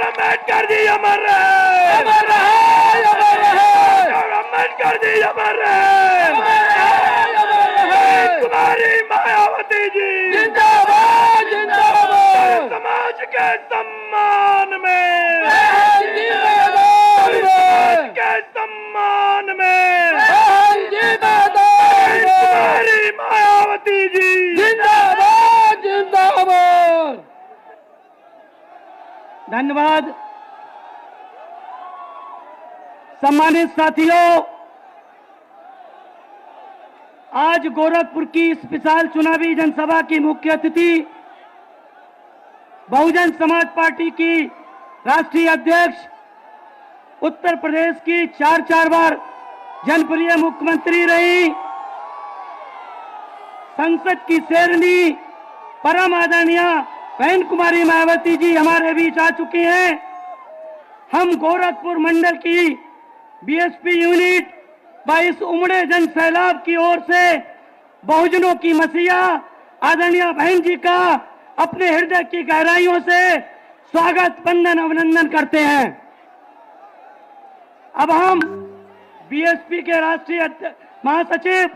अम्बेडकर जी अमर रहे, अमर रहे, अमर रहे। अम्बेडकर जी अमर रहे, कुमारी मायावती जी जिंदाबाद जिंदाबाद। समाज के सम्मान में, बहन जी मैदान में, के सम्मान में बहन जी मैदान में। कुमारी मायावती जी जिंदाबाद जिंदाबाद। धन्यवाद। सम्मानित साथियों, आज गोरखपुर की इस विशाल चुनावी जनसभा की मुख्य अतिथि बहुजन समाज पार्टी की राष्ट्रीय अध्यक्ष, उत्तर प्रदेश की चार बार जनप्रिय मुख्यमंत्री रही, संसद की शेरनी परम आदरणीय बहन कुमारी मायावती जी हमारे बीच आ चुकी हैं। हम गोरखपुर मंडल की बीएसपी यूनिट व इस उमड़े जन सैलाब की ओर से बहुजनों की मसीहा आदरणीय बहन जी का अपने हृदय की गहराइयों से स्वागत वंदन अभिनंदन करते हैं। अब हम बीएसपी के राष्ट्रीय महासचिव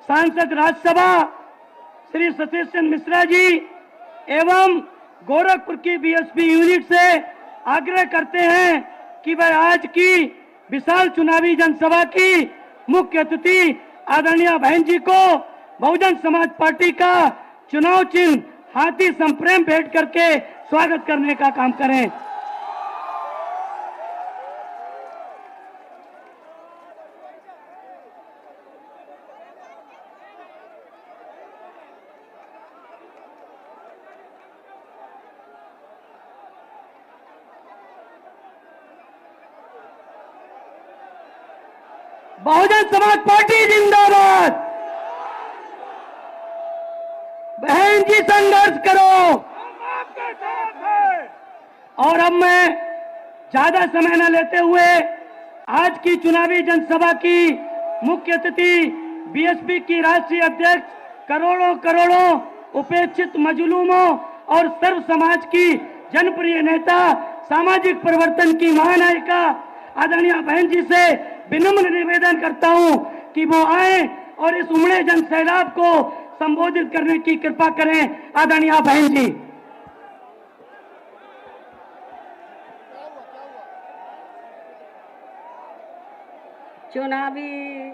सांसद राज्यसभा श्री सतीश चंद्र मिश्रा जी एवं गोरखपुर की बीएसपी यूनिट से आग्रह करते हैं कि वह आज की विशाल चुनावी जनसभा की मुख्य अतिथि आदरणीय बहन जी को बहुजन समाज पार्टी का चुनाव चिन्ह हाथी संप्रेम भेंट करके स्वागत करने का काम करें। बहुजन समाज पार्टी जिंदाबाद। बहन जी संघर्ष करो, हम आपके साथ हैं। और अब मैं ज्यादा समय न लेते हुए आज की चुनावी जनसभा की मुख्य अतिथि बीएसपी की राष्ट्रीय अध्यक्ष, करोड़ों करोड़ों उपेक्षित मजलूमों और सर्व समाज की जनप्रिय नेता, सामाजिक परिवर्तन की महानायिका आदरणीय बहन जी से विनम्र निवेदन करता हूं कि वो आए और इस उमड़े जन सैलाब को संबोधित करने की कृपा करें। आदरणीय बहन जी। चुनावी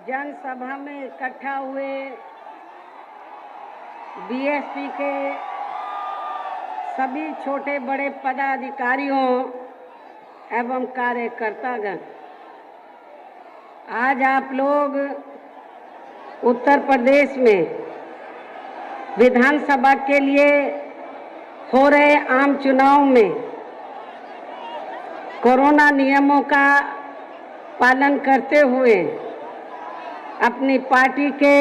जनसभा में इकट्ठा हुए बीएसपी के सभी छोटे बड़े पदाधिकारियों एवं कार्यकर्तागण, आज आप लोग उत्तर प्रदेश में विधानसभा के लिए हो रहे आम चुनाव में कोरोना नियमों का पालन करते हुए अपनी पार्टी के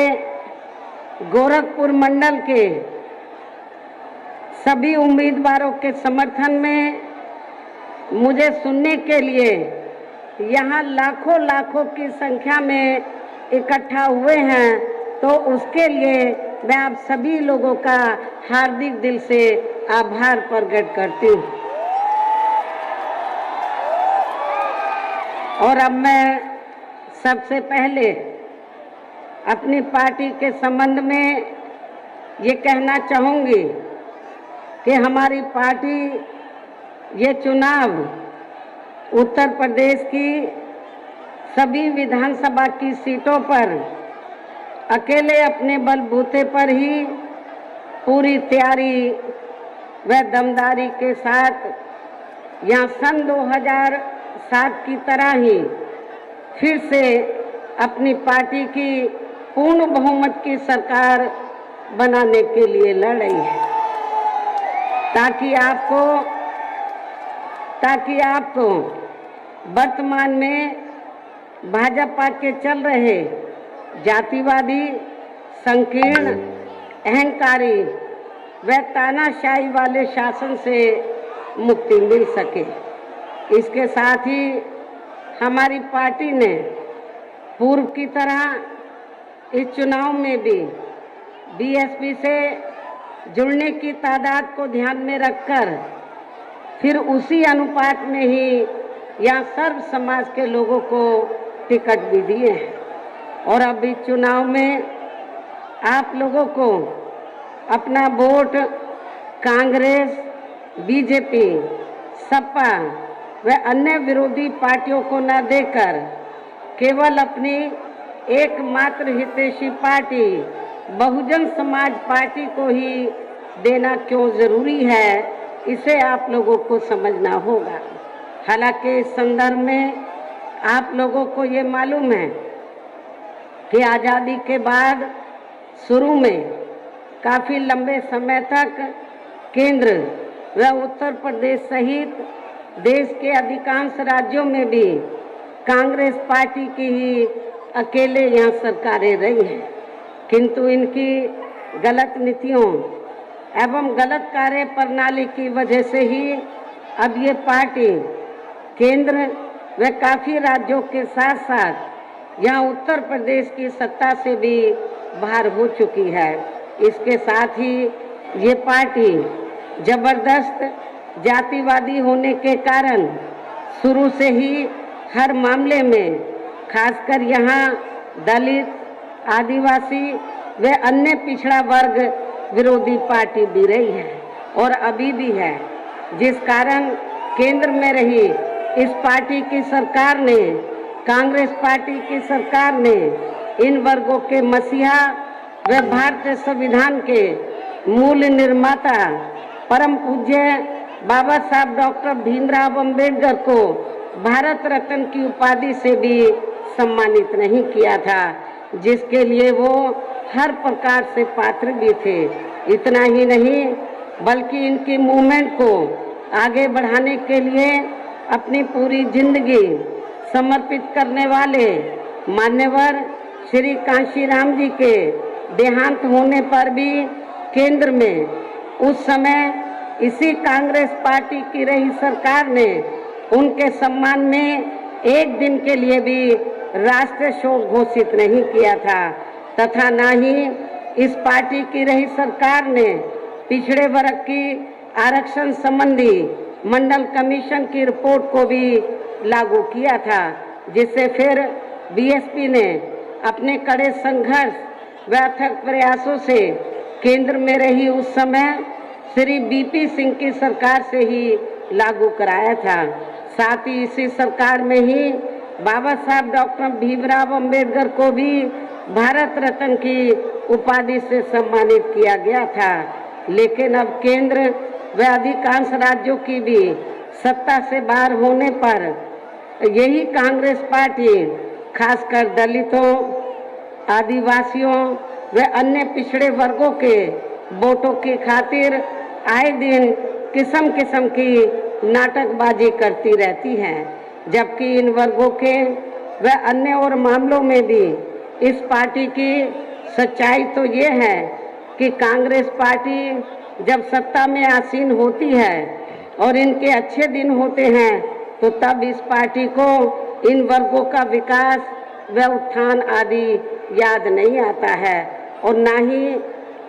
गोरखपुर मंडल के सभी उम्मीदवारों के समर्थन में मुझे सुनने के लिए यहाँ लाखों की संख्या में इकट्ठा हुए हैं, तो उसके लिए मैं आप सभी लोगों का हार्दिक दिल से आभार प्रकट करती हूँ। और अब मैं सबसे पहले अपनी पार्टी के संबंध में ये कहना चाहूँगी कि हमारी पार्टी ये चुनाव उत्तर प्रदेश की सभी विधानसभा की सीटों पर अकेले अपने बलबूते पर ही पूरी तैयारी व दमदारी के साथ यहाँ सन 2007 की तरह ही फिर से अपनी पार्टी की पूर्ण बहुमत की सरकार बनाने के लिए लड़ रही है, ताकि आपको वर्तमान में भाजपा के चल रहे जातिवादी, संकीर्ण, अहंकारी व तानाशाही वाले शासन से मुक्ति मिल सके। इसके साथ ही हमारी पार्टी ने पूर्व की तरह इस चुनाव में भी बीएसपी से जुड़ने की तादाद को ध्यान में रखकर फिर उसी अनुपात में ही यहाँ सर्व समाज के लोगों को टिकट भी दिए हैं। और अभी चुनाव में आप लोगों को अपना वोट कांग्रेस, बीजेपी, सपा व अन्य विरोधी पार्टियों को न देकर केवल अपनी एकमात्र हितैषी पार्टी बहुजन समाज पार्टी को ही देना क्यों जरूरी है, इसे आप लोगों को समझना होगा। हालांकि इस संदर्भ में आप लोगों को ये मालूम है कि आज़ादी के बाद शुरू में काफ़ी लंबे समय तक केंद्र व उत्तर प्रदेश सहित देश के अधिकांश राज्यों में भी कांग्रेस पार्टी की ही अकेले यहाँ सरकारें रही हैं, किंतु इनकी गलत नीतियों एवं गलत कार्य प्रणाली की वजह से ही अब ये पार्टी केंद्र व काफ़ी राज्यों के साथ साथ यहाँ उत्तर प्रदेश की सत्ता से भी बाहर हो चुकी है। इसके साथ ही ये पार्टी जबरदस्त जातिवादी होने के कारण शुरू से ही हर मामले में खासकर यहाँ दलित, आदिवासी व अन्य पिछड़ा वर्ग विरोधी पार्टी भी रही है और अभी भी है, जिस कारण केंद्र में रही इस पार्टी की सरकार ने, कांग्रेस पार्टी की सरकार ने इन वर्गों के मसीहा व भारतीय संविधान के मूल निर्माता परम पूज्य बाबा साहब डॉक्टर भीमराव अंबेडकर को भारत रत्न की उपाधि से भी सम्मानित नहीं किया था, जिसके लिए वो हर प्रकार से पात्र भी थे। इतना ही नहीं बल्कि इनकी मूवमेंट को आगे बढ़ाने के लिए अपनी पूरी जिंदगी समर्पित करने वाले मान्यवर श्री कांशीराम जी के देहांत होने पर भी केंद्र में उस समय इसी कांग्रेस पार्टी की रही सरकार ने उनके सम्मान में एक दिन के लिए भी राष्ट्रीय शोक घोषित नहीं किया था, तथा न ही इस पार्टी की रही सरकार ने पिछड़े वर्ग की आरक्षण संबंधी मंडल कमीशन की रिपोर्ट को भी लागू किया था, जिससे फिर बीएसपी ने अपने कड़े संघर्ष व अथक प्रयासों से केंद्र में रही उस समय श्री बीपी सिंह की सरकार से ही लागू कराया था। साथ ही इसी सरकार में ही बाबा साहब डॉक्टर भीमराव अंबेडकर को भी भारत रत्न की उपाधि से सम्मानित किया गया था। लेकिन अब केंद्र व अधिकांश राज्यों की भी सत्ता से बाहर होने पर यही कांग्रेस पार्टी खासकर दलितों, आदिवासियों व अन्य पिछड़े वर्गों के वोटों की खातिर आए दिन किस्म किस्म की नाटकबाजी करती रहती है, जबकि इन वर्गों के व अन्य और मामलों में भी इस पार्टी की सच्चाई तो ये है कि कांग्रेस पार्टी जब सत्ता में आसीन होती है और इनके अच्छे दिन होते हैं तो तब इस पार्टी को इन वर्गों का विकास व उत्थान आदि याद नहीं आता है और ना ही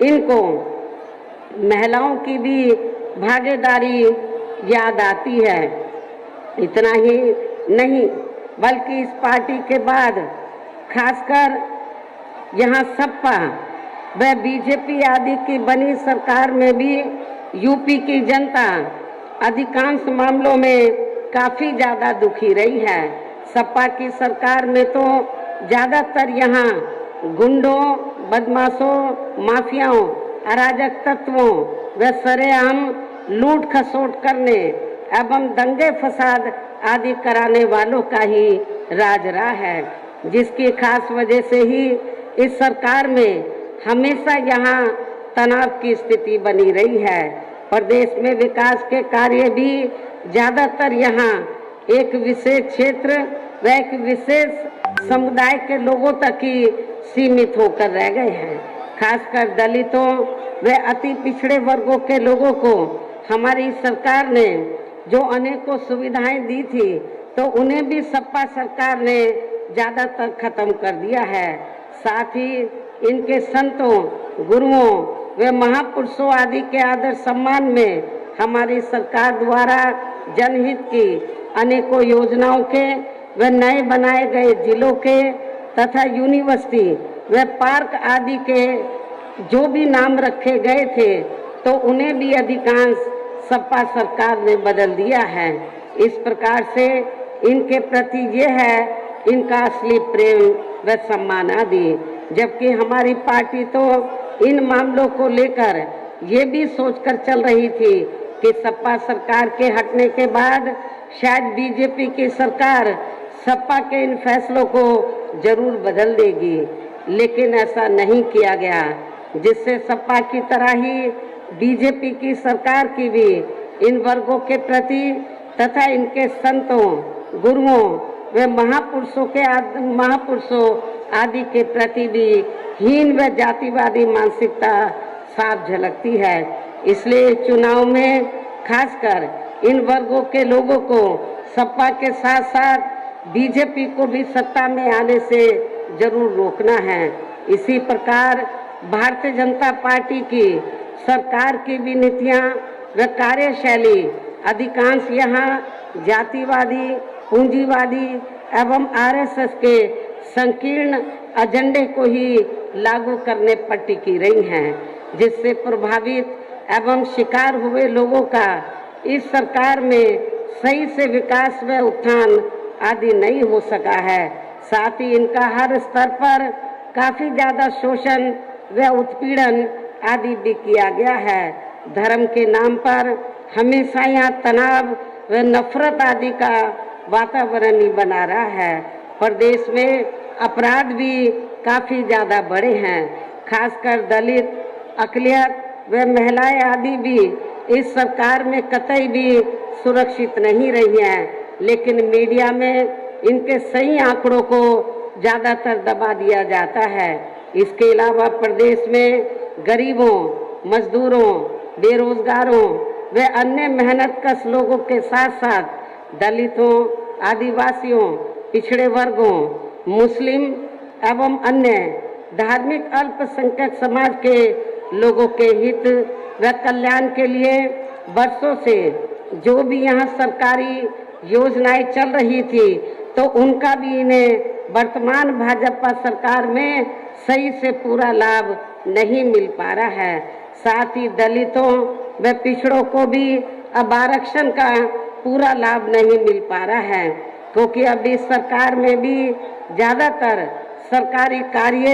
इनको महिलाओं की भी भागीदारी याद आती है। इतना ही नहीं बल्कि इस पार्टी के बाद खासकर यहाँ सपा व बीजेपी आदि की बनी सरकार में भी यूपी की जनता अधिकांश मामलों में काफ़ी ज़्यादा दुखी रही है। सपा की सरकार में तो ज़्यादातर यहाँ गुंडों, बदमाशों, माफियाओं, अराजक तत्वों व सरेआम लूट खसोट करने एवं दंगे फसाद आदि कराने वालों का ही राज रहा है, जिसकी खास वजह से ही इस सरकार में हमेशा यहाँ तनाव की स्थिति बनी रही है। प्रदेश में विकास के कार्य भी ज़्यादातर यहाँ एक विशेष क्षेत्र व एक विशेष समुदाय के लोगों तक ही सीमित होकर रह गए हैं। खासकर दलितों व अति पिछड़े वर्गों के लोगों को हमारी सरकार ने जो अनेकों सुविधाएं दी थी तो उन्हें भी सपा सरकार ने ज़्यादातर खत्म कर दिया है। साथ ही इनके संतों, गुरुओं व महापुरुषों आदि के आदर सम्मान में हमारी सरकार द्वारा जनहित की अनेकों योजनाओं के व नए बनाए गए जिलों के तथा यूनिवर्सिटी व पार्क आदि के जो भी नाम रखे गए थे तो उन्हें भी अधिकांश सपा सरकार ने बदल दिया है। इस प्रकार से इनके प्रति ये है इनका असली प्रेम व सम्मान आदि। जबकि हमारी पार्टी तो इन मामलों को लेकर ये भी सोचकर चल रही थी कि सपा सरकार के हटने के बाद शायद बीजेपी की सरकार सपा के इन फैसलों को जरूर बदल देगी, लेकिन ऐसा नहीं किया गया, जिससे सपा की तरह ही बीजेपी की सरकार की भी इन वर्गों के प्रति तथा इनके संतों, गुरुओं व महापुरुषों आदि के प्रति भी हीन व जातिवादी मानसिकता साफ झलकती है। इसलिए चुनाव में खासकर इन वर्गों के लोगों को सपा के साथ साथ बीजेपी को भी सत्ता में आने से जरूर रोकना है। इसी प्रकार भारतीय जनता पार्टी की सरकार की भी नीतियां व कार्यशैली अधिकांश यहाँ जातिवादी, पूंजीवादी एवं आरएसएस के संकीर्ण एजेंडे को ही लागू करने पर टिकी रही हैं, जिससे प्रभावित एवं शिकार हुए लोगों का इस सरकार में सही से विकास व उत्थान आदि नहीं हो सका है। साथ ही इनका हर स्तर पर काफी ज्यादा शोषण व उत्पीड़न आदि भी किया गया है। धर्म के नाम पर हमेशा यहाँ तनाव व नफरत आदि का वातावरण ही बना रहा है। प्रदेश में अपराध भी काफी ज्यादा बढ़े हैं, खासकर दलित, अकलियत व महिलाएं आदि भी इस सरकार में कतई भी सुरक्षित नहीं रही हैं, लेकिन मीडिया में इनके सही आंकड़ों को ज्यादातर दबा दिया जाता है। इसके अलावा प्रदेश में गरीबों, मजदूरों, बेरोजगारों व अन्य मेहनतकश लोगों के साथ साथ दलितों, आदिवासियों, पिछड़े वर्गों, मुस्लिम एवं अन्य धार्मिक अल्पसंख्यक समाज के लोगों के हित व कल्याण के लिए वर्षों से जो भी यहाँ सरकारी योजनाएं चल रही थी तो उनका भी इन्हें वर्तमान भाजपा सरकार में सही से पूरा लाभ नहीं मिल पा रहा है। साथ ही दलितों व पिछड़ों को भी अब आरक्षण का पूरा लाभ नहीं मिल पा रहा है, क्योंकि अब इस सरकार में भी ज़्यादातर सरकारी कार्य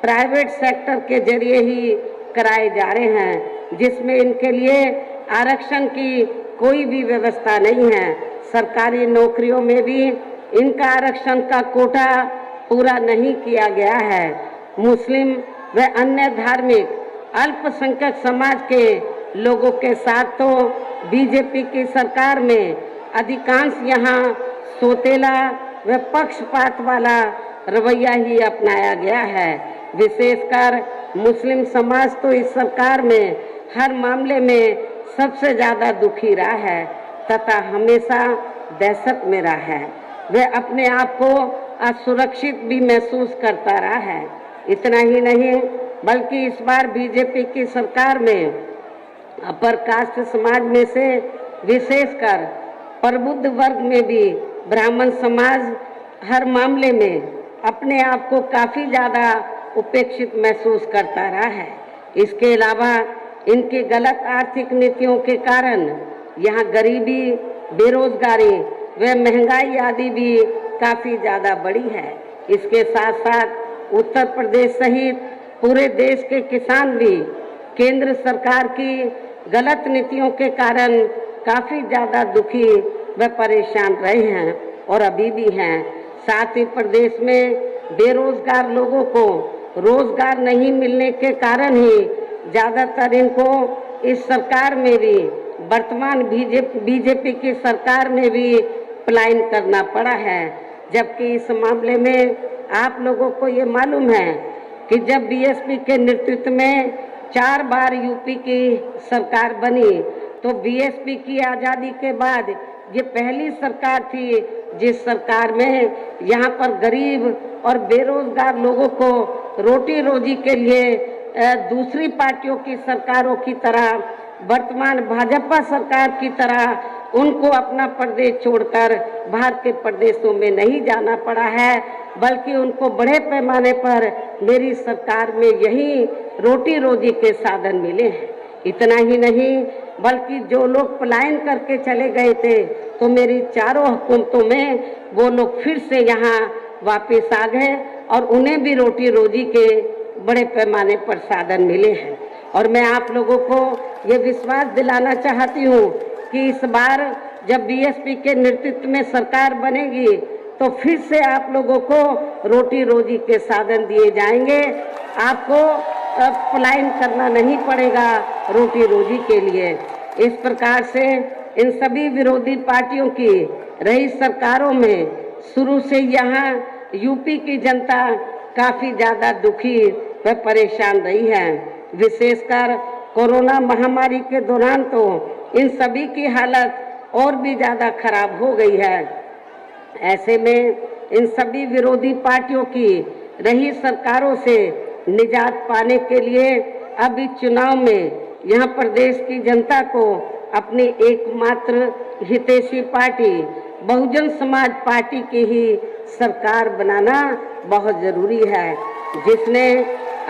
प्राइवेट सेक्टर के जरिए ही कराए जा रहे हैं, जिसमें इनके लिए आरक्षण की कोई भी व्यवस्था नहीं है। सरकारी नौकरियों में भी इनका आरक्षण का कोटा पूरा नहीं किया गया है। मुस्लिम व अन्य धार्मिक अल्पसंख्यक समाज के लोगों के साथ तो बीजेपी की सरकार में अधिकांश यहाँ सोतेला व पक्षपात वाला रवैया ही अपनाया गया है। विशेषकर मुस्लिम समाज तो इस सरकार में हर मामले में सबसे ज़्यादा दुखी रहा है तथा हमेशा दहशत में रहा है। वह अपने आप को असुरक्षित भी महसूस करता रहा है। इतना ही नहीं बल्कि इस बार बीजेपी की सरकार में अपर कास्ट समाज में से विशेषकर प्रबुद्ध वर्ग में भी ब्राह्मण समाज हर मामले में अपने आप को काफ़ी ज़्यादा उपेक्षित महसूस करता रहा है। इसके अलावा इनकी गलत आर्थिक नीतियों के कारण यहाँ गरीबी, बेरोजगारी व महंगाई आदि भी काफ़ी ज़्यादा बढ़ी है। इसके साथ साथ उत्तर प्रदेश सहित पूरे देश के किसान भी केंद्र सरकार की गलत नीतियों के कारण काफ़ी ज़्यादा दुखी व परेशान रहे हैं और अभी भी हैं। साथ ही प्रदेश में बेरोजगार लोगों को रोजगार नहीं मिलने के कारण ही ज़्यादातर इनको इस सरकार में भी वर्तमान बीजेपी की सरकार में भी पलायन करना पड़ा है। जबकि इस मामले में आप लोगों को ये मालूम है कि जब बीएसपी के नेतृत्व में 4 बार यूपी की सरकार बनी तो बीएसपी की आज़ादी के बाद ये पहली सरकार थी जिस सरकार में यहाँ पर गरीब और बेरोजगार लोगों को रोटी रोजी के लिए दूसरी पार्टियों की सरकारों की तरह वर्तमान भाजपा सरकार की तरह उनको अपना प्रदेश छोड़कर बाहर के प्रदेशों में नहीं जाना पड़ा है, बल्कि उनको बड़े पैमाने पर मेरी सरकार में यही रोटी रोजी के साधन मिले हैं। इतना ही नहीं, बल्कि जो लोग पलायन करके चले गए थे तो मेरी चारों हुकूमतों में वो लोग फिर से यहाँ वापस आ गए और उन्हें भी रोटी रोजी के बड़े पैमाने पर साधन मिले हैं। और मैं आप लोगों को ये विश्वास दिलाना चाहती हूँ कि इस बार जब बीएसपी के नेतृत्व में सरकार बनेगी तो फिर से आप लोगों को रोटी रोजी के साधन दिए जाएंगे। आपको पलायन करना नहीं पड़ेगा रोटी रोजी के लिए। इस प्रकार से इन सभी विरोधी पार्टियों की रही सरकारों में शुरू से यहाँ यूपी की जनता काफ़ी ज़्यादा दुखी व परेशान रही है। विशेषकर कोरोना महामारी के दौरान तो इन सभी की हालत और भी ज़्यादा खराब हो गई है। ऐसे में इन सभी विरोधी पार्टियों की रही सरकारों से निजात पाने के लिए अब इस चुनाव में यहाँ प्रदेश की जनता को अपनी एकमात्र हितैषी पार्टी बहुजन समाज पार्टी की ही सरकार बनाना बहुत ज़रूरी है, जिसने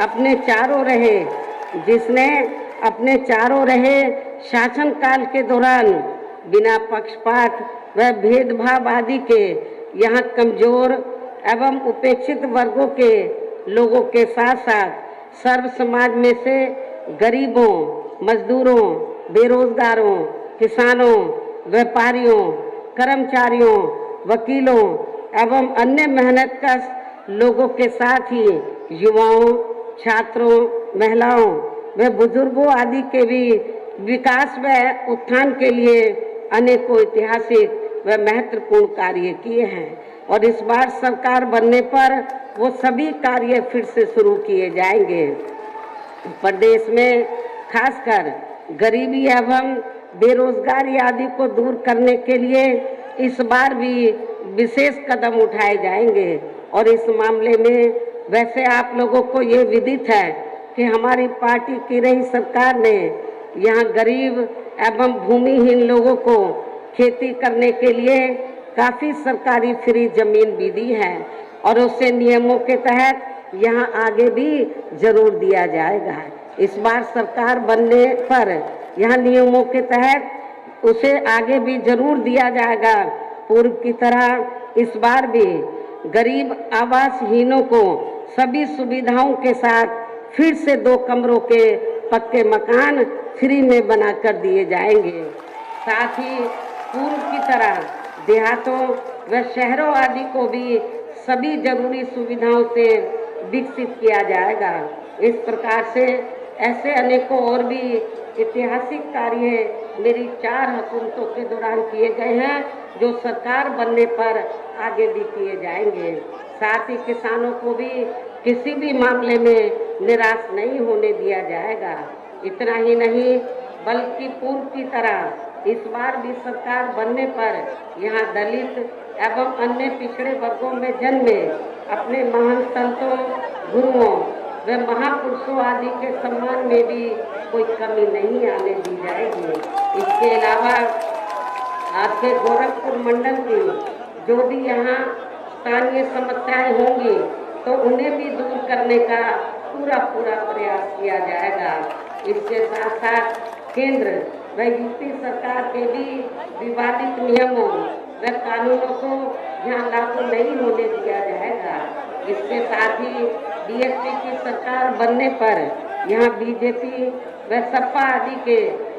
अपने चारों रहे शासनकाल के दौरान बिना पक्षपात व भेदभाव आदि के यहाँ कमजोर एवं उपेक्षित वर्गों के लोगों के साथ साथ सर्व समाज में से गरीबों, मजदूरों, बेरोजगारों, किसानों, व्यापारियों, कर्मचारियों, वकीलों एवं अन्य मेहनतकश लोगों के साथ ही युवाओं, छात्रों, महिलाओं व बुजुर्गों आदि के भी विकास व उत्थान के लिए अनेकों ऐतिहासिक व महत्वपूर्ण कार्य किए हैं। और इस बार सरकार बनने पर वो सभी कार्य फिर से शुरू किए जाएंगे। प्रदेश में खासकर गरीबी एवं बेरोजगारी आदि को दूर करने के लिए इस बार भी विशेष कदम उठाए जाएंगे। और इस मामले में वैसे आप लोगों को ये विदित है कि हमारी पार्टी की रही सरकार ने यहाँ गरीब एवं भूमिहीन लोगों को खेती करने के लिए काफ़ी सरकारी फ्री जमीन भी दी है और उसे नियमों के तहत यहाँ आगे भी जरूर दिया जाएगा। इस बार सरकार बनने पर यहाँ नियमों के तहत उसे आगे भी जरूर दिया जाएगा। पूर्व की तरह इस बार भी गरीब आवासहीनों को सभी सुविधाओं के साथ फिर से 2 कमरों के पक्के मकान फ्री में बनाकर दिए जाएंगे। साथ ही पूर्व की तरह देहातों व शहरों आदि को भी सभी जरूरी सुविधाओं से विकसित किया जाएगा। इस प्रकार से ऐसे अनेकों और भी ऐतिहासिक कार्य मेरी 4 हुकूमतों के दौरान किए गए हैं, जो सरकार बनने पर आगे भी किए जाएंगे। साथ ही किसानों को भी किसी भी मामले में निराश नहीं होने दिया जाएगा। इतना ही नहीं, बल्कि पूर्व की तरह इस बार भी सरकार बनने पर यहाँ दलित एवं अन्य पिछड़े वर्गों में जन्मे अपने महान संतों, गुरुओं व महापुरुषों आदि के सम्मान में भी कोई कमी नहीं आने दी जाएगी। इसके अलावा आपके गोरखपुर मंडल की जो भी यहाँ स्थानीय समस्याएं होंगी तो उन्हें भी दूर करने का पूरा प्रयास किया जाएगा। इसके साथ साथ केंद्र व यूपी सरकार के भी विवादित नियमों व कानूनों को यहाँ लागू नहीं होने दिया जाएगा। इसके साथ ही बीएसपी की सरकार बनने पर यहाँ बीजेपी व सपा आदि के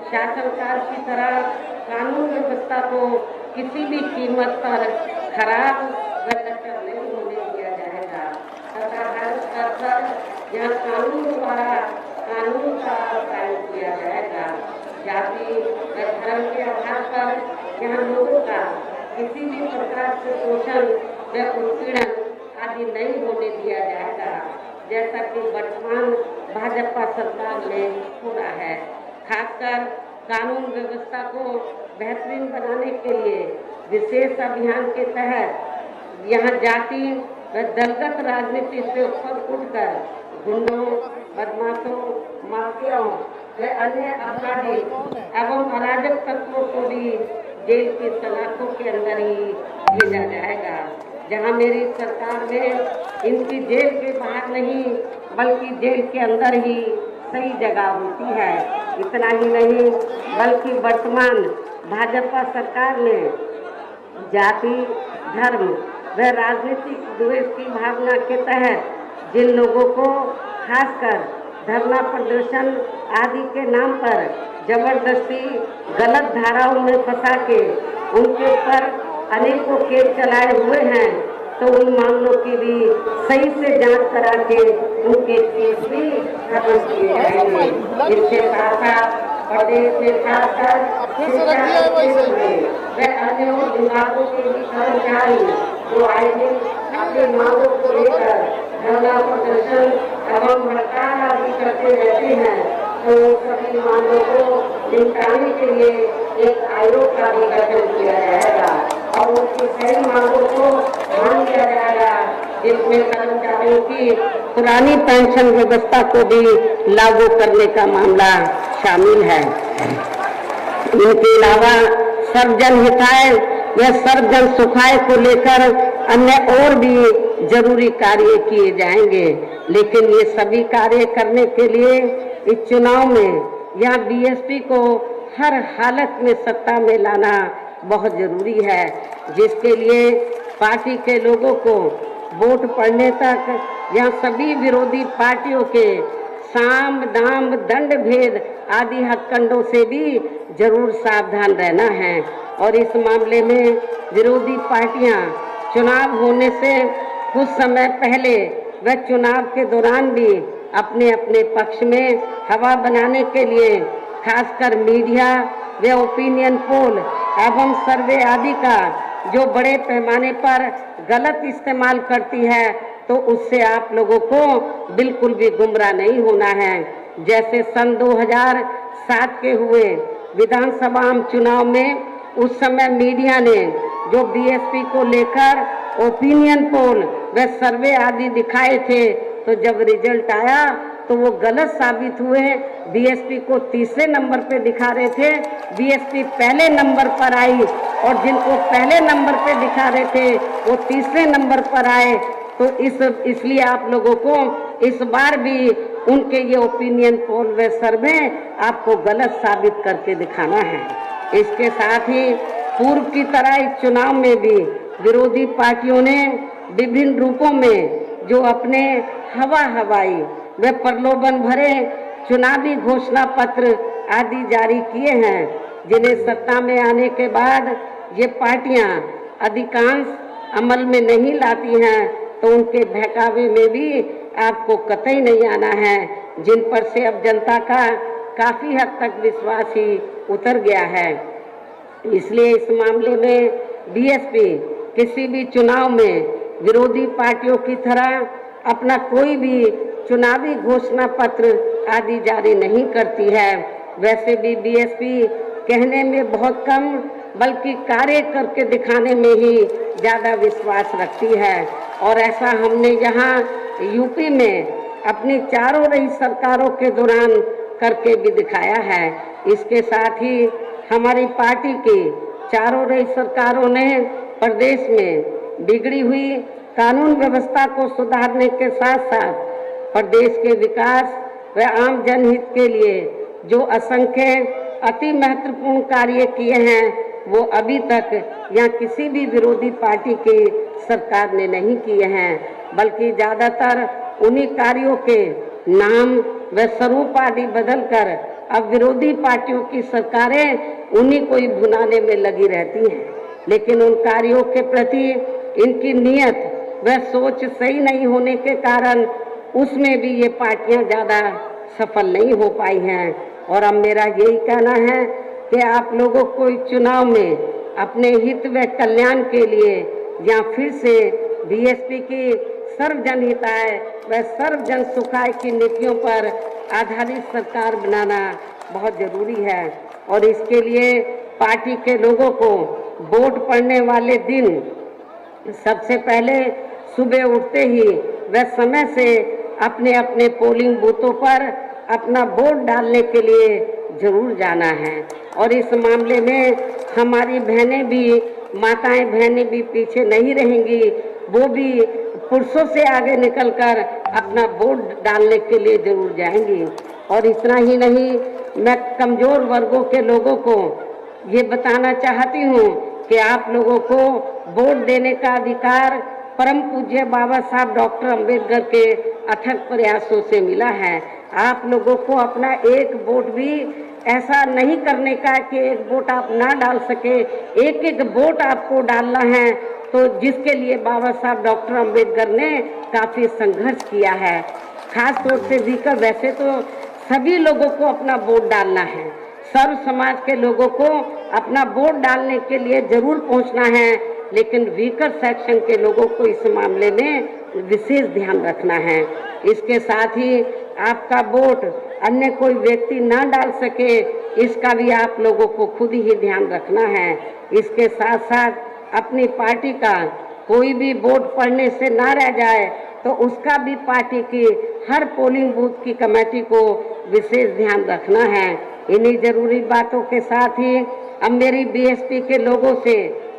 शासनकाल की तरह कानून व्यवस्था को किसी भी कीमत पर खराब व लचर नहीं होने दिया जाएगा तथा हर स्तर पर यहाँ कानून द्वारा कानून का पालन किया जाएगा। जाति व धर्म के आधार पर यहाँ लोगों का किसी भी प्रकार से शोषण व उत्पीड़न आदि नहीं होने दिया जाएगा, जैसा कि वर्तमान भाजपा सरकार में हो रहा है। खासकर कानून व्यवस्था को बेहतरीन बनाने के लिए विशेष अभियान के तहत यहाँ जाति व दलगत राजनीति से ऊपर उठकर गुंडों, बदमाशों, माफियाओं व अन्य अपराधी एवं अराजक तत्वों को भी जेल की सलाखों के अंदर ही भेजा जाएगा, जहां मेरी सरकार में इनकी जेल के बाहर नहीं बल्कि जेल के अंदर ही सही जगह होती है। इतना ही नहीं बल्कि वर्तमान भाजपा सरकार ने जाति, धर्म व राजनीतिक द्वेष की भावना के तहत जिन लोगों को खासकर धरना प्रदर्शन आदि के नाम पर जबरदस्ती गलत धाराओं में फंसा के उनके ऊपर अनेकों केस चलाए हुए हैं, तो उन मामलों की भी सही से जांच करा के उनके केस भी खत्म किए जाएंगे। इसके साथ साथ प्रदेश के खासकर व अन्य विभागों के भी कर्मचारी जो आए दिन अपनी मांगों को लेकर धरना प्रदर्शन एवं हड़ताल आदि करते रहते हैं, तो सभी मांगों को निपटाने के लिए एक आयोग का भी गठन किया जाएगा और उनकी सही मांगों को मान लिया जाएगा, जिसमें कर्मचारियों की पुरानी पेंशन व्यवस्था को भी लागू करने का मामला शामिल है। इनके अलावा सर्वजन हिताय या सर्वजन सुखाय को लेकर अन्य और भी जरूरी कार्य किए जाएंगे, लेकिन ये सभी कार्य करने के लिए इस चुनाव में या बीएसपी को हर हालत में सत्ता में लाना बहुत जरूरी है, जिसके लिए पार्टी के लोगों को वोट पड़ने तक या सभी विरोधी पार्टियों के साम दाम दंड भेद आदि हथकंडों से भी जरूर सावधान रहना है। और इस मामले में विरोधी पार्टियां चुनाव होने से कुछ समय पहले व चुनाव के दौरान भी अपने अपने पक्ष में हवा बनाने के लिए खासकर मीडिया व ओपिनियन पोल एवं सर्वे आदि का जो बड़े पैमाने पर गलत इस्तेमाल करती है, तो उससे आप लोगों को बिल्कुल भी गुमराह नहीं होना है। जैसे सन 2007 के हुए विधानसभा चुनाव में उस समय मीडिया ने जो बीएसपी को लेकर ओपिनियन पोल व सर्वे आदि दिखाए थे, तो जब रिजल्ट आया तो वो गलत साबित हुए। बीएसपी को तीसरे नंबर पे दिखा रहे थे, बीएसपी पहले नंबर पर आई और जिनको पहले नंबर पे दिखा रहे थे वो तीसरे नंबर पर आए। तो इसलिए आप लोगों को इस बार भी उनके ये ओपिनियन पोल व सर्वे आपको गलत साबित करके दिखाना है। इसके साथ ही पूर्व की तरह इस चुनाव में भी विरोधी पार्टियों ने विभिन्न रूपों में जो अपने हवाई व प्रलोभन भरे चुनावी घोषणा पत्र आदि जारी किए हैं, जिन्हें सत्ता में आने के बाद ये पार्टियां अधिकांश अमल में नहीं लाती हैं, तो उनके बहकावे में भी आपको कतई नहीं आना है, जिन पर से अब जनता का काफी हद तक विश्वास ही उतर गया है। इसलिए इस मामले में बीएसपी किसी भी चुनाव में विरोधी पार्टियों की तरह अपना कोई भी चुनावी घोषणा पत्र आदि जारी नहीं करती है। वैसे भी बीएसपी कहने में बहुत कम बल्कि कार्य करके दिखाने में ही ज़्यादा विश्वास रखती है, और ऐसा हमने यहाँ यूपी में अपनी चारों रही सरकारों के दौरान करके भी दिखाया है। इसके साथ ही हमारी पार्टी की चारों रही सरकारों ने प्रदेश में बिगड़ी हुई कानून व्यवस्था को सुधारने के साथ साथ प्रदेश के विकास व आम जनहित के लिए जो असंख्य अति महत्वपूर्ण कार्य किए हैं, वो अभी तक या किसी भी विरोधी पार्टी की सरकार ने नहीं किए हैं, बल्कि ज़्यादातर उन्हीं कार्यों के नाम व स्वरूप आदि बदलकर अब विरोधी पार्टियों की सरकारें उन्हीं को ही भुनाने में लगी रहती हैं। लेकिन उन कार्यों के प्रति इनकी नीयत व सोच सही नहीं होने के कारण उसमें भी ये पार्टियां ज़्यादा सफल नहीं हो पाई हैं। और अब मेरा यही कहना है कि आप लोगों को इस चुनाव में अपने हित व कल्याण के लिए या फिर से बीएसपी की सर्वजन हिताय व सर्वजन सुखाय की नीतियों पर आधारित सरकार बनाना बहुत जरूरी है। और इसके लिए पार्टी के लोगों को वोट पड़ने वाले दिन सबसे पहले सुबह उठते ही व समय से अपने अपने पोलिंग बूथों पर अपना वोट डालने के लिए जरूर जाना है। और इस मामले में हमारी बहनें भी, माताएं बहनें भी पीछे नहीं रहेंगी, वो भी पुरुषों से आगे निकलकर अपना वोट डालने के लिए जरूर जाएंगी। और इतना ही नहीं, मैं कमजोर वर्गों के लोगों को ये बताना चाहती हूँ कि आप लोगों को वोट देने का अधिकार परम पूज्य बाबा साहब डॉक्टर अंबेडकर के अथक प्रयासों से मिला है। आप लोगों को अपना एक वोट भी ऐसा नहीं करने का कि एक वोट आप ना डाल सके, एक एक वोट आपको डालना है। तो जिसके लिए बाबा साहब डॉक्टर अंबेडकर ने काफ़ी संघर्ष किया है, खास तौर से जीकर वैसे तो सभी लोगों को अपना वोट डालना है, सर्व समाज के लोगों को अपना वोट डालने के लिए जरूर पहुंचना है, लेकिन वीकर सेक्शन के लोगों को इस मामले में विशेष ध्यान रखना है। इसके साथ ही आपका वोट अन्य कोई व्यक्ति ना डाल सके, इसका भी आप लोगों को खुद ही ध्यान रखना है। इसके साथ साथ अपनी पार्टी का कोई भी वोट पड़ने से ना रह जाए, तो उसका भी पार्टी की हर पोलिंग बूथ की कमेटी को विशेष ध्यान रखना है। इन्हीं जरूरी बातों के साथ ही अब मेरी बीएसपी के लोगों से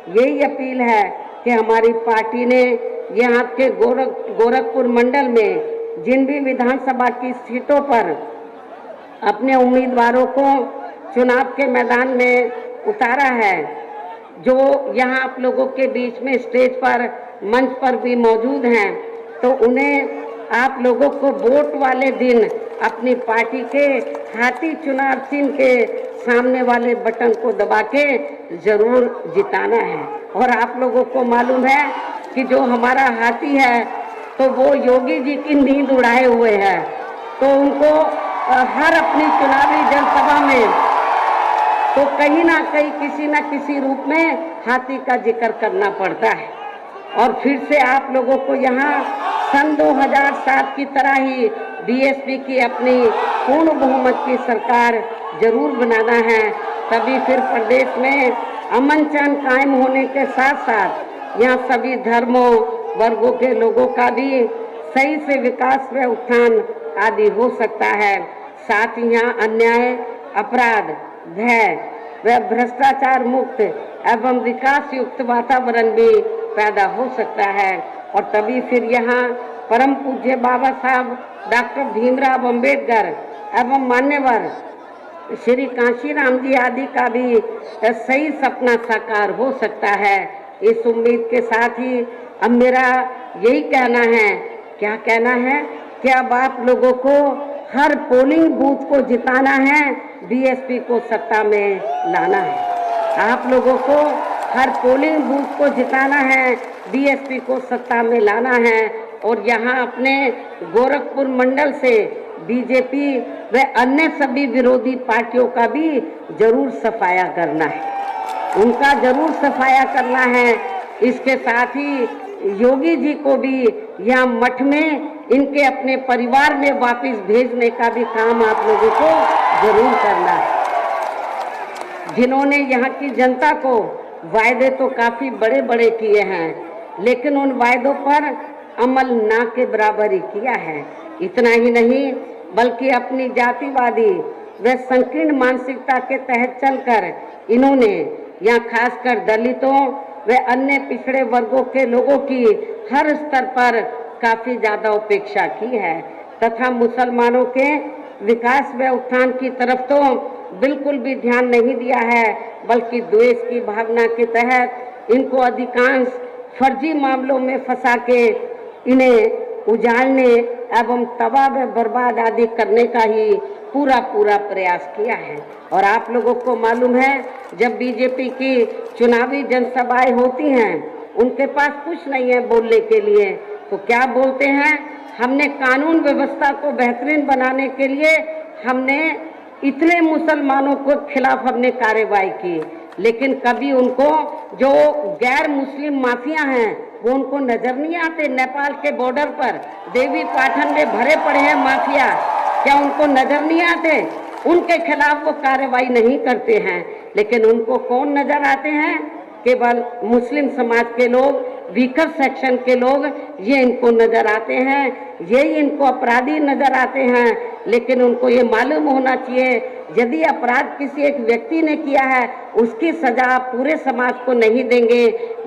यही अपील है कि हमारी पार्टी ने यहाँ के गोरखपुर मंडल में जिन भी विधानसभा की सीटों पर अपने उम्मीदवारों को चुनाव के मैदान में उतारा है, जो यहाँ आप लोगों के बीच में स्टेज पर, मंच पर भी मौजूद हैं, तो उन्हें आप लोगों को वोट वाले दिन अपनी पार्टी के हाथी चुनाव चिन्ह के सामने वाले बटन को दबा के जरूर जिताना है। और आप लोगों को मालूम है कि जो हमारा हाथी है तो वो योगी जी की नींद उड़ाए हुए है, तो उनको हर अपनी चुनावी जनसभा में तो कहीं ना कहीं किसी न किसी रूप में हाथी का जिक्र करना पड़ता है। और फिर से आप लोगों को यहाँ सन 2007 की तरह ही बीएसपी की अपनी पूर्ण बहुमत की सरकार जरूर बनाना है, तभी फिर प्रदेश में अमन चैन कायम होने के साथ साथ यहाँ सभी धर्मों वर्गों के लोगों का भी सही से विकास व उत्थान आदि हो सकता है। साथ ही यहाँ अन्याय, अपराध, भय व भ्रष्टाचार मुक्त एवं विकास युक्त वातावरण भी पैदा हो सकता है। और तभी फिर यहाँ परम पूज्य बाबा साहब डॉक्टर भीमराव अंबेडकर एवं मान्यवर श्री कांशीराम जी आदि का भी सही सपना साकार हो सकता है। इस उम्मीद के साथ ही अब मेरा यही कहना है, क्या कहना है कि अब आप लोगों को हर पोलिंग बूथ को जिताना है, बीएसपी को सत्ता में लाना है। आप लोगों को हर पोलिंग बूथ को जिताना है, बीएसपी को सत्ता में लाना है। और यहाँ अपने गोरखपुर मंडल से बीजेपी व अन्य सभी विरोधी पार्टियों का भी जरूर सफाया करना है, उनका जरूर सफाया करना है। इसके साथ ही योगी जी को भी यहाँ मठ में इनके अपने परिवार में वापस भेजने का भी काम आप लोगों को जरूर करना है। जिन्होंने यहाँ की जनता को वायदे तो काफी बड़े बड़े किए हैं, लेकिन उन वायदों पर अमल ना के बराबर ही किया है। इतना ही नहीं, बल्कि अपनी जातिवादी व संकीर्ण मानसिकता के तहत चलकर इन्होंने यहाँ खासकर दलितों व अन्य पिछड़े वर्गों के लोगों की हर स्तर पर काफी ज्यादा उपेक्षा की है, तथा मुसलमानों के विकास व उत्थान की तरफ तो बिल्कुल भी ध्यान नहीं दिया है, बल्कि द्वेष की भावना के तहत इनको अधिकांश फर्जी मामलों में फंसा के इन्हें उजाड़ने एवं तबाह व बर्बाद आदि करने का ही पूरा प्रयास किया है। और आप लोगों को मालूम है, जब बीजेपी की चुनावी जनसभाएं होती हैं, उनके पास कुछ नहीं है बोलने के लिए, तो क्या बोलते हैं, हमने कानून व्यवस्था को बेहतरीन बनाने के लिए हमने इतने मुसलमानों के खिलाफ हमने कार्रवाई की, लेकिन कभी उनको जो गैर मुस्लिम माफिया हैं वो उनको नजर नहीं आते। नेपाल के बॉर्डर पर देवी पाटन में भरे पड़े हैं माफिया, क्या उनको नजर नहीं आते? उनके खिलाफ वो कार्रवाई नहीं करते हैं, लेकिन उनको कौन नजर आते हैं? केवल मुस्लिम समाज के लोग वीकर सेक्शन के लोग ये इनको नजर आते हैं, यही इनको अपराधी नजर आते हैं। लेकिन उनको ये मालूम होना चाहिए, यदि अपराध किसी एक व्यक्ति ने किया है उसकी सजा आप पूरे समाज को नहीं देंगे।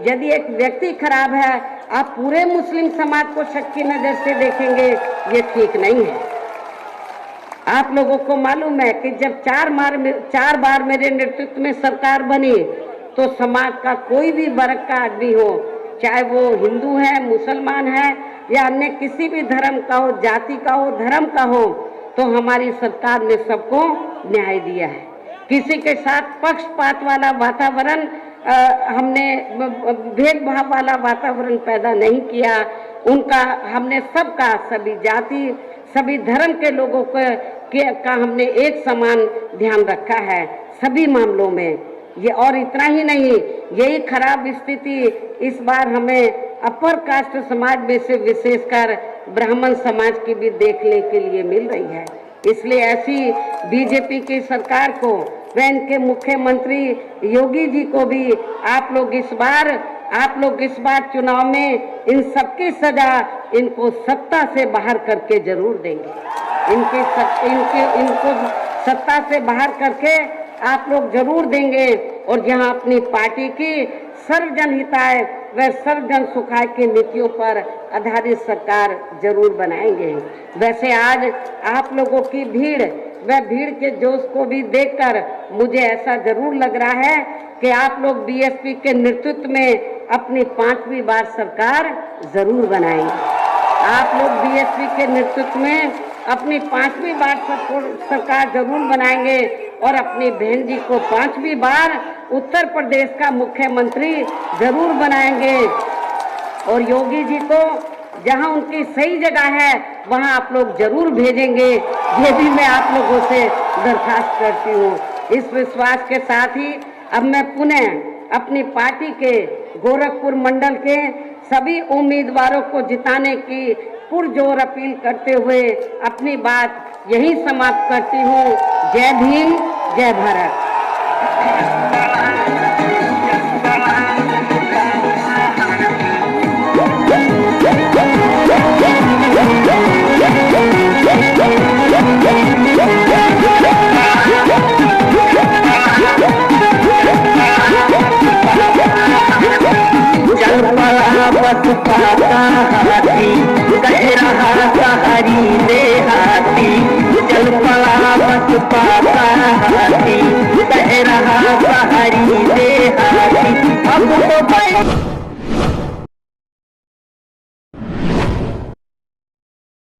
यदि एक व्यक्ति खराब है आप पूरे मुस्लिम समाज को शक की नजर से देखेंगे, ये ठीक नहीं है। आप लोगों को मालूम है कि जब 4 बार मेरे नेतृत्व में सरकार बनी तो समाज का कोई भी वर्ग का आदमी हो, चाहे वो हिंदू है, मुसलमान है या अन्य किसी भी धर्म का हो, जाति का हो, धर्म का हो, तो हमारी सरकार ने सबको न्याय दिया है। किसी के साथ पक्षपात वाला वातावरण, हमने भेदभाव वाला वातावरण पैदा नहीं किया। उनका हमने सबका, सभी जाति, सभी धर्म के लोगों का हमने एक समान ध्यान रखा है सभी मामलों में। ये और इतना ही नहीं, यही खराब स्थिति इस बार हमें अपर कास्ट समाज में से विशेषकर ब्राह्मण समाज की भी देखने के लिए मिल रही है। इसलिए ऐसी बीजेपी की सरकार को व इनके मुख्यमंत्री योगी जी को भी आप लोग इस बार चुनाव में इन सबकी सजा इनको सत्ता से बाहर करके जरूर देंगे। इनको सत्ता से बाहर करके आप लोग जरूर देंगे और जहां अपनी पार्टी की सर्वजन हिताय व सर्वजन सुखाय की नीतियों पर आधारित सरकार जरूर बनाएंगे। वैसे आज आप लोगों की भीड़ के जोश को भी देखकर मुझे ऐसा जरूर लग रहा है कि आप लोग बीएसपी के नेतृत्व में अपनी 5वीं बार सरकार जरूर बनाएंगे। आप लोग बीएसपी के नेतृत्व में अपनी 5वीं बार सरकार जरूर बनाएंगे और अपनी बहन जी को 5वीं बार उत्तर प्रदेश का मुख्यमंत्री जरूर बनाएंगे। और योगी जी को जहां उनकी सही जगह है वहां आप लोग जरूर भेजेंगे, ये भी मैं आप लोगों से दरखास्त करती हूँ। इस विश्वास के साथ ही अब मैं पुनः अपनी पार्टी के गोरखपुर मंडल के सभी उम्मीदवारों को जिताने की पुरजोर अपील करते हुए अपनी बात यही समाप्त करती हूँ। जय भीम, जय भारत। कह रहा सहारी दे हाथी, चल पड़ा बस पाता हाथी।